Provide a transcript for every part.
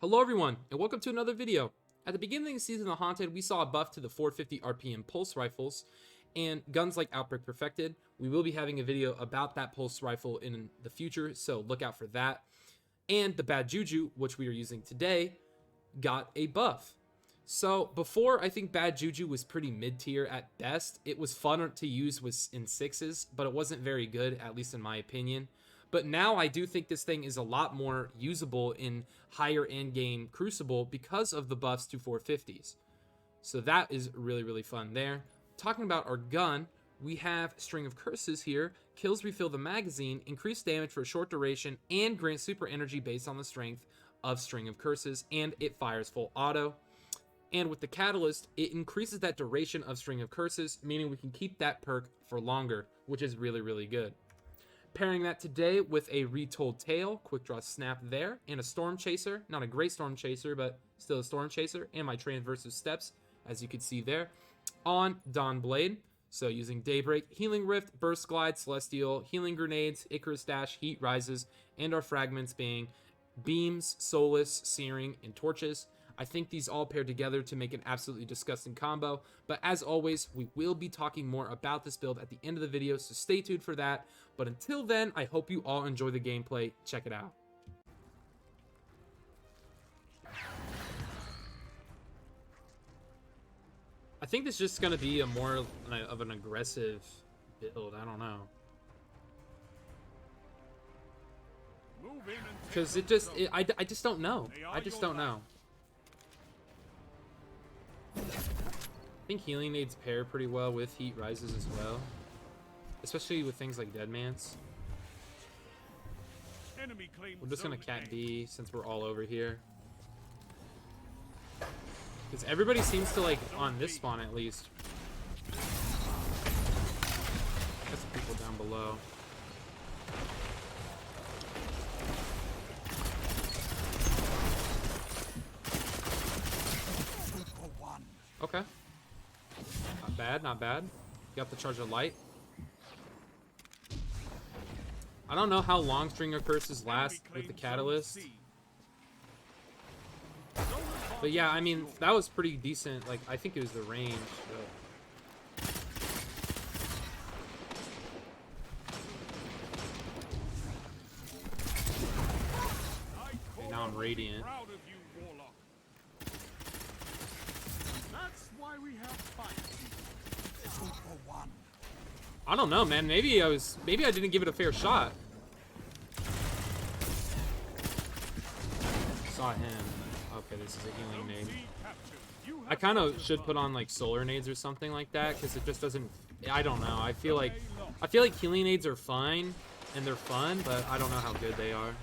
Hello everyone, and welcome to another video. At the beginning of the season of Haunted, we saw a buff to the 450 RPM pulse rifles and guns like Outbreak Perfected. We will be having a video about that pulse rifle in the future, so look out for that. And the bad Juju, which we are using today, got a buff. So before, I think bad Juju was pretty mid-tier at best. It was fun to use in 6s, but it wasn't very good, at least in my opinion. But now I do think this thing is a lot more usable in higher end game Crucible because of the buffs to 450s. So that is really, really fun there. Talking about our gun, we have String of Curses here. Kills refill the magazine, increase damage for a short duration, and grant super energy based on the strength of String of Curses, and it fires full auto. And with the Catalyst, it increases that duration of String of Curses, meaning we can keep that perk for longer, which is really, really good. Pairing that today with a Retold Tale, quick draw snap there, and a Storm Chaser. Not a great Storm Chaser, but still a Storm Chaser, and my Transversive Steps, as you can see there, on Dawn Blade. So using Daybreak, Healing Rift, Burst Glide, Celestial, Healing Grenades, Icarus Dash, Heat Rises, and our fragments being Beams, Solace, Searing, and Torches. I think these all pair together to make an absolutely disgusting combo, but as always, we will be talking more about this build at the end of the video, so stay tuned for that. But until then, I hope you all enjoy the gameplay. Check it out. I think this is just going to be a more of an aggressive build. I don't know. Because I just don't know. I just don't know. I think Healing Nades pair pretty well with Heat Rises as well. Especially with things like Deadman's. We're just going to Cat B since we're all over here. Because everybody seems to, like, on this spawn at least. That's the people down below. Okay. Not bad, not bad. Got the Charge of Light. I don't know how long String of Curses last with the Catalyst. But yeah, I mean, that was pretty decent. Like, I think it was the range. But... Okay, now I'm Radiant. I don't know, man. Maybe I didn't give it a fair shot. Saw him. Okay, this is a healing nade. I kind of should put on like solar nades or something like that because it just doesn't. I don't know. I feel like healing nades are fine and they're fun, but I don't know how good they are.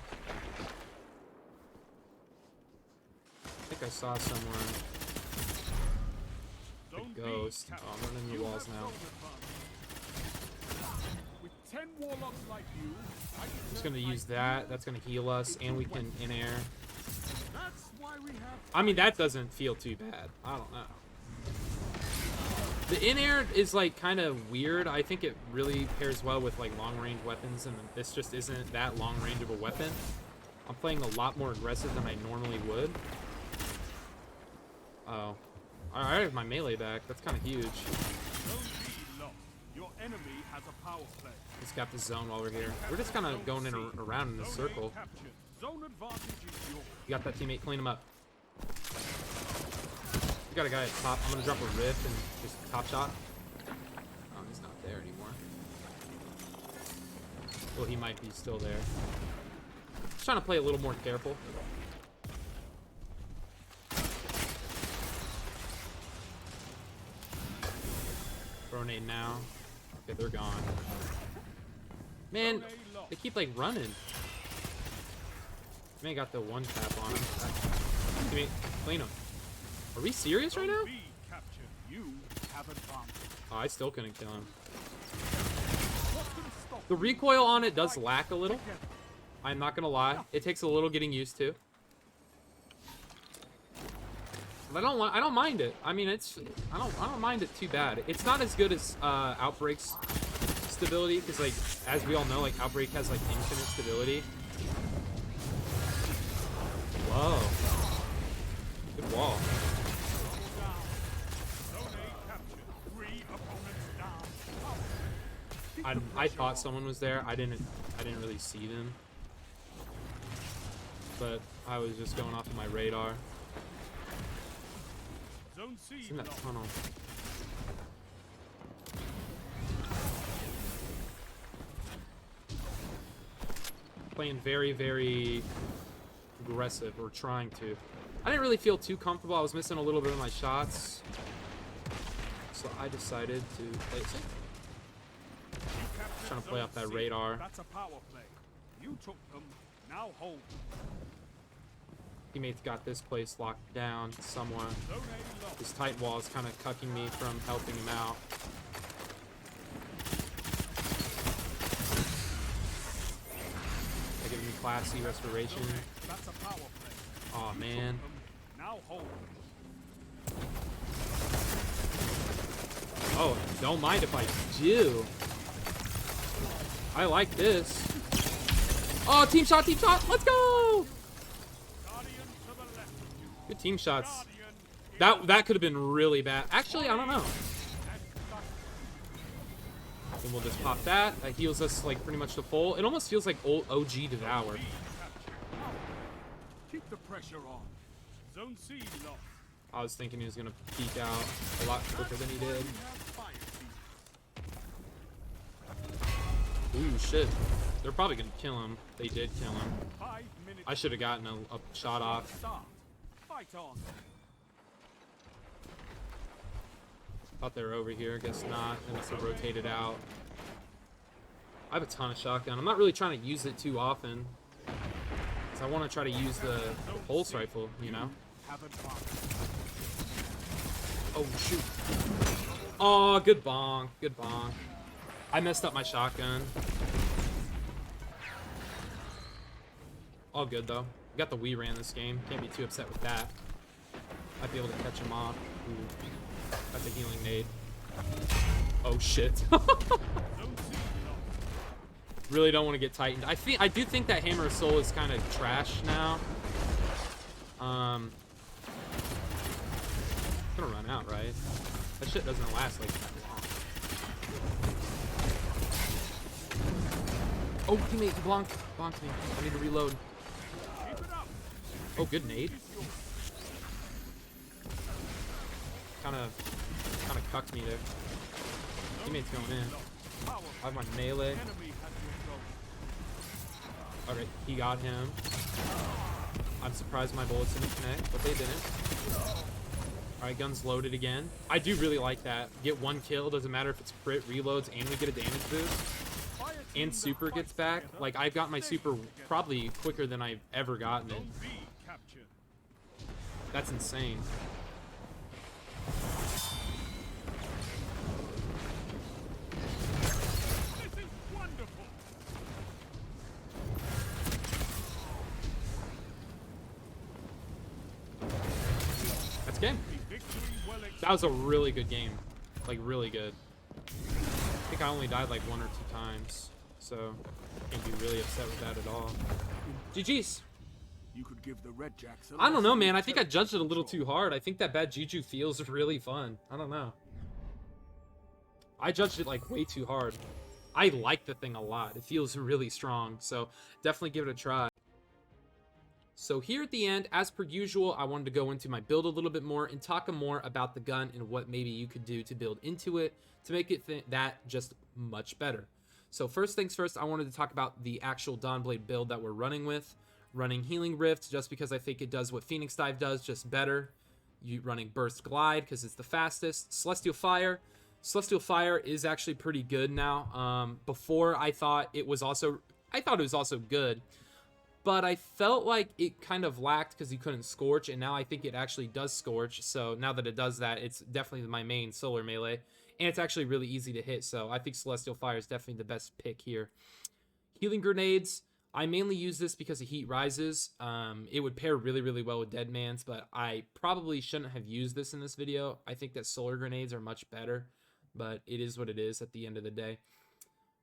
I think I saw someone. The ghost. Oh, I'm running the walls now. Just gonna use that. That's gonna heal us, and we can in air. I mean, that doesn't feel too bad. I don't know. The in air is like kind of weird. I think it really pairs well with like long range weapons, and this just isn't that long range of a weapon. I'm playing a lot more aggressive than I normally would. Oh, I have my melee back. That's kind of huge. He's got the zone while we're here. We're just kind of going around in a circle. You got that teammate. Clean him up. We got a guy at top. I'm going to drop a rift and just top shot. Oh, he's not there anymore. Well, he might be still there. Just trying to play a little more careful. Grenade now. Okay, they're gone. Man, they keep like running. Man, got the one tap on him. Give me, clean him. Are we serious right now? Oh, I still couldn't kill him. The recoil on it does lack a little. I'm not gonna lie. It takes a little getting used to. But I don't mind it. I mean, I don't mind it too bad. It's not as good as Outbreak's stability, because like as we all know, like Outbreak has like infinite stability. Whoa. I thought someone was there. I didn't really see them. But I was just going off of my radar. It's in that tunnel. Playing very, very aggressive, or trying to. I didn't really feel too comfortable. I was missing a little bit of my shots. So I decided to play it safe. Trying to play off that radar. That's a power play. You took them. Now hold. Teammates got this place locked down somewhere. This tight wall is kind of cucking me from helping him out. They're giving me classy restoration. That's a power play. Aw, man. Now hold. Oh, don't mind if I do. I like this. Oh, team shot, team shot. Let's go. Good team shots. That could have been really bad. Actually, I don't know. And we'll just pop that. That heals us like pretty much to full. It almost feels like old OG Devour. Keep the pressure on. Zone C locked. I was thinking he was gonna peek out a lot quicker than he did. Ooh, shit. They're probably gonna kill him. They did kill him. I should have gotten a shot off. Fight on. Thought they were over here. Guess not. They must have rotated out. I have a ton of shotgun. I'm not really trying to use it too often. Because I want to try to use the pulse rifle, you know? Oh, shoot. Oh, good bonk. Good bonk. I messed up my shotgun. All good, though. Got the Wii ran this game. Can't be too upset with that. Might be able to catch him off. Ooh. That's a healing nade. Oh, shit. Really don't want to get tightened. I do think that Hammer of Soul is kind of trash now. It's gonna run out, right? That shit doesn't last like that long. Oh, teammate, blonked me. I need to reload. Oh, good nade. Kind of cucked me there. Teammate's going in. I have my melee. Alright, he got him. I'm surprised my bullets didn't connect, but they didn't. Alright, gun's loaded again. I do really like that. Get one kill, doesn't matter if it's crit, reloads, and we get a damage boost. And super gets back. Like, I've got my super probably quicker than I've ever gotten it. That's insane. That's game. That was a really good game. Like, really good. I think I only died like 1 or 2 times. So, can't be really upset with that at all. GG's. You could give the Red Jacks I don't know, man. I think I judged it a little too hard. I think that bad Juju feels really fun. I don't know. I judged it like way too hard. I like the thing a lot. It feels really strong. So definitely give it a try. So here at the end, as per usual, I wanted to go into my build a little bit more and talk more about the gun and what maybe you could do to build into it to make it that just much better. So first things first, I wanted to talk about the actual Dawnblade build that we're running with. Running Healing Rift just because I think it does what Phoenix Dive does, just better. You running Burst Glide because it's the fastest. Celestial Fire. Celestial Fire is actually pretty good now. Before I thought it was also good, but I felt like it kind of lacked because you couldn't Scorch, and now I think it actually does Scorch. So now that it does that, it's definitely my main solar melee, and it's actually really easy to hit. So I think Celestial Fire is definitely the best pick here. Healing Grenades. I mainly use this because of Heat Rises. It would pair really, really well with Dead Man's, but I probably shouldn't have used this in this video. I think that Solar Grenades are much better, but it is what it is at the end of the day.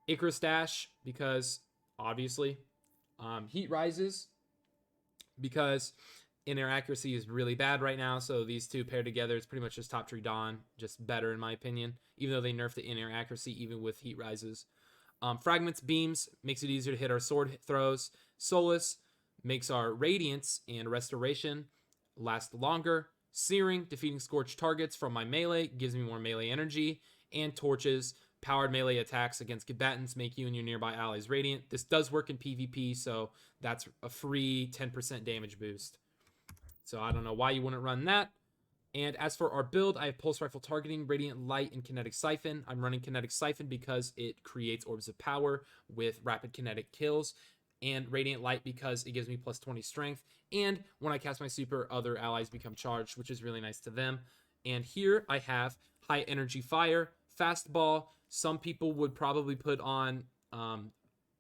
Icarus Dash, because obviously. Heat Rises, because in-air accuracy is really bad right now, so these two paired together, it's pretty much just top tree Dawn, just better in my opinion, even though they nerfed the in-air accuracy even with Heat Rises. Fragments beams makes it easier to hit our sword throws. Solace makes our radiance and restoration last longer. Searing, defeating scorched targets from my melee, gives me more melee energy. And torches, powered melee attacks against combatants make you and your nearby allies radiant. This does work in PvP, so that's a free 10% damage boost. So I don't know why you wouldn't run that. And as for our build, I have Pulse Rifle Targeting, Radiant Light, and Kinetic Siphon. I'm running Kinetic Siphon because it creates Orbs of Power with rapid kinetic kills, and Radiant Light because it gives me plus 20 strength. And when I cast my super, other allies become charged, which is really nice to them. And here I have High Energy Fire, Fastball. Some people would probably put on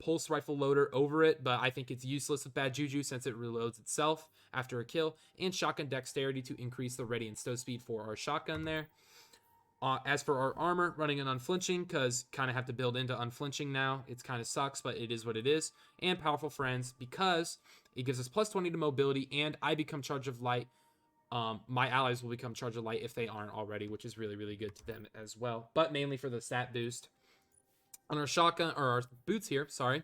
Pulse Rifle Loader over it, but I think it's useless with bad Juju since it reloads itself after a kill. And Shotgun Dexterity to increase the ready and stow speed for our shotgun there. As for our armor, running an Unflinching because kind of have to build into Unflinching now. It kind of sucks, but it is what it is. And Powerful Friends because it gives us plus 20 to mobility, and I become Charge of Light. My allies will become Charge of Light if they aren't already, which is really, really good to them as well. But mainly for the stat boost. On our shotgun, or our boots here, sorry.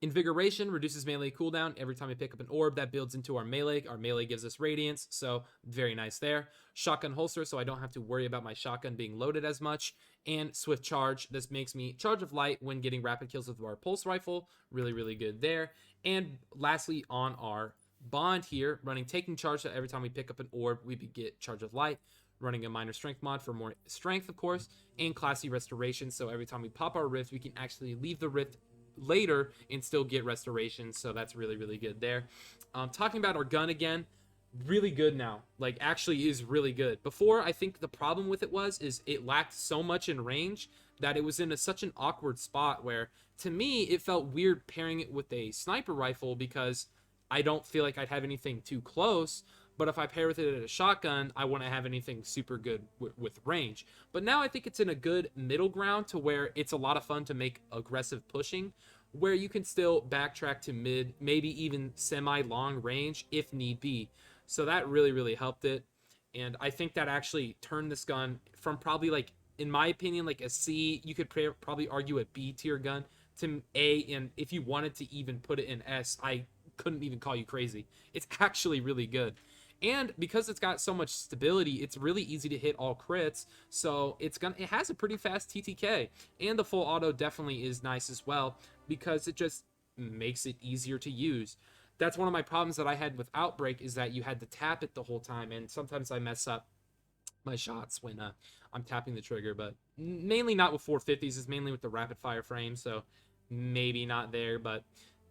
Invigoration reduces melee cooldown every time we pick up an orb. That builds into our melee. Our melee gives us radiance, so very nice there. Shotgun holster, so I don't have to worry about my shotgun being loaded as much. And swift charge. This makes me Charge of Light when getting rapid kills with our pulse rifle. Really, really good there. And lastly, on our bond here, running Taking Charge, so every time we pick up an orb, we get Charge of Light. Running a minor strength mod for more strength, of course, and classy restoration. So every time we pop our rift, we can actually leave the rift later and still get restoration. So that's really, really good there. Talking about our gun again, really good now. Like, actually is really good. Before, I think the problem with it is it lacked so much in range that it was in such an awkward spot where, to me, it felt weird pairing it with a sniper rifle because I don't feel like I'd have anything too close. But if I pair with it at a shotgun, I wouldn't have anything super good with range. But now I think it's in a good middle ground to where it's a lot of fun to make aggressive pushing, where you can still backtrack to mid, maybe even semi-long range if need be. So that really, really helped it. And I think that actually turned this gun from probably, like, in my opinion, like a C, you could probably argue a B tier gun, to A, and if you wanted to even put it in S, I couldn't even call you crazy. It's actually really good. And because it's got so much stability, it's really easy to hit all crits. So it has a pretty fast TTK. And the full auto definitely is nice as well because it just makes it easier to use. That's one of my problems that I had with Outbreak, is that you had to tap it the whole time. And sometimes I mess up my shots when I'm tapping the trigger. But mainly not with 450s. It's mainly with the rapid fire frame. So maybe not there, but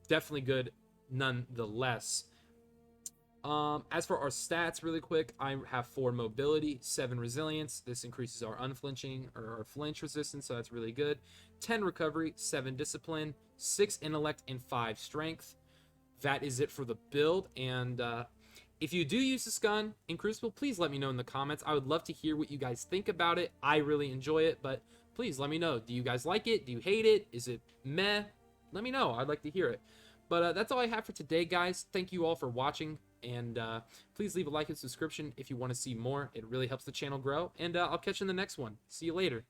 definitely good nonetheless. As for our stats, really quick, I have 4 mobility, 7 resilience. This increases our unflinching or our flinch resistance, so that's really good. 10 recovery, 7 discipline, 6 intellect, and 5 strength. That is it for the build. And if you do use this gun in Crucible, please let me know in the comments. I would love to hear what you guys think about it. I really enjoy it, but please let me know. Do you guys like it? Do you hate it? Is it meh? Let me know. I'd like to hear it. But that's all I have for today, guys. Thank you all for watching. And please leave a like and subscription if you want to see more. It really helps the channel grow. And I'll catch you in the next one. See you later.